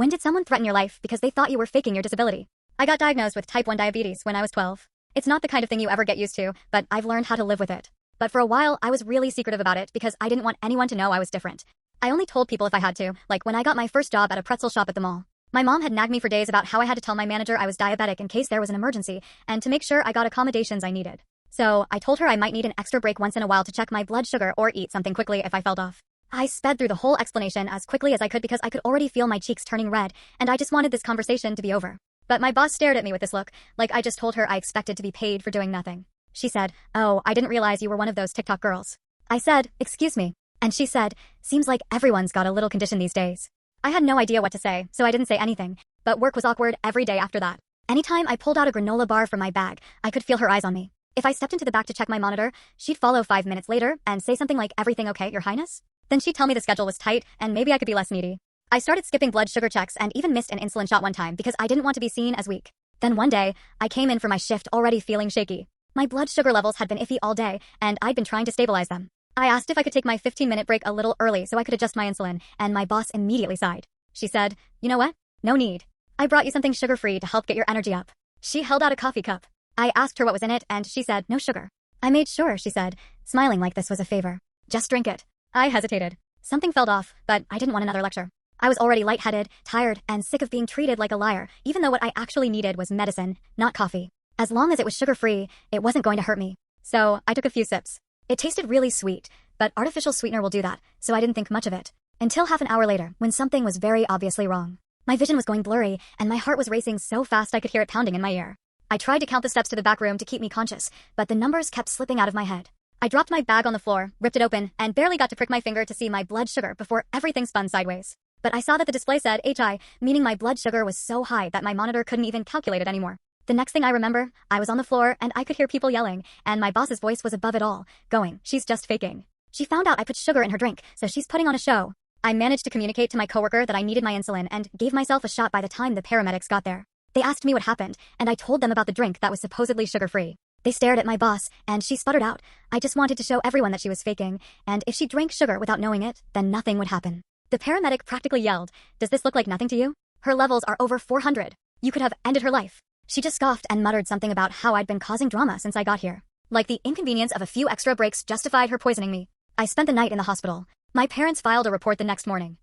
When did someone threaten your life because they thought you were faking your disability? I got diagnosed with type 1 diabetes when I was 12. It's not the kind of thing you ever get used to, but I've learned how to live with it. But for a while, I was really secretive about it because I didn't want anyone to know I was different. I only told people if I had to, like when I got my first job at a pretzel shop at the mall. My mom had nagged me for days about how I had to tell my manager I was diabetic in case there was an emergency, and to make sure I got accommodations I needed. So, I told her I might need an extra break once in a while to check my blood sugar or eat something quickly if I felt off. I sped through the whole explanation as quickly as I could because I could already feel my cheeks turning red, and I just wanted this conversation to be over. But my boss stared at me with this look, like I just told her I expected to be paid for doing nothing. She said, "Oh, I didn't realize you were one of those TikTok girls." I said, "Excuse me." And she said, "Seems like everyone's got a little condition these days." I had no idea what to say, so I didn't say anything, but work was awkward every day after that. Anytime I pulled out a granola bar from my bag, I could feel her eyes on me. If I stepped into the back to check my monitor, she'd follow 5 minutes later and say something like, "Everything okay, Your Highness?" Then she'd tell me the schedule was tight and maybe I could be less needy. I started skipping blood sugar checks and even missed an insulin shot one time because I didn't want to be seen as weak. Then one day, I came in for my shift already feeling shaky. My blood sugar levels had been iffy all day, and I'd been trying to stabilize them. I asked if I could take my 15-minute break a little early so I could adjust my insulin, and my boss immediately sighed. She said, "You know what? No need. I brought you something sugar-free to help get your energy up." She held out a coffee cup. I asked her what was in it, and she said, "No sugar." "I made sure," she said, smiling like this was a favor. "Just drink it." I hesitated. Something felt off, but I didn't want another lecture. I was already lightheaded, tired, and sick of being treated like a liar, even though what I actually needed was medicine, not coffee. As long as it was sugar-free, it wasn't going to hurt me. So, I took a few sips. It tasted really sweet, but artificial sweetener will do that, so I didn't think much of it. Until half an hour later, when something was very obviously wrong. My vision was going blurry, and my heart was racing so fast I could hear it pounding in my ear. I tried to count the steps to the back room to keep me conscious, but the numbers kept slipping out of my head. I dropped my bag on the floor, ripped it open, and barely got to prick my finger to see my blood sugar before everything spun sideways. But I saw that the display said HI, meaning my blood sugar was so high that my monitor couldn't even calculate it anymore. The next thing I remember, I was on the floor and I could hear people yelling, and my boss's voice was above it all, going, "She's just faking. She found out I put sugar in her drink, so she's putting on a show." I managed to communicate to my coworker that I needed my insulin and gave myself a shot by the time the paramedics got there. They asked me what happened, and I told them about the drink that was supposedly sugar-free. They stared at my boss, and she sputtered out, "I just wanted to show everyone that she was faking, and if she drank sugar without knowing it, then nothing would happen." The paramedic practically yelled, "Does this look like nothing to you? Her levels are over 400. You could have ended her life." She just scoffed and muttered something about how I'd been causing drama since I got here. Like the inconvenience of a few extra breaks justified her poisoning me. I spent the night in the hospital. My parents filed a report the next morning.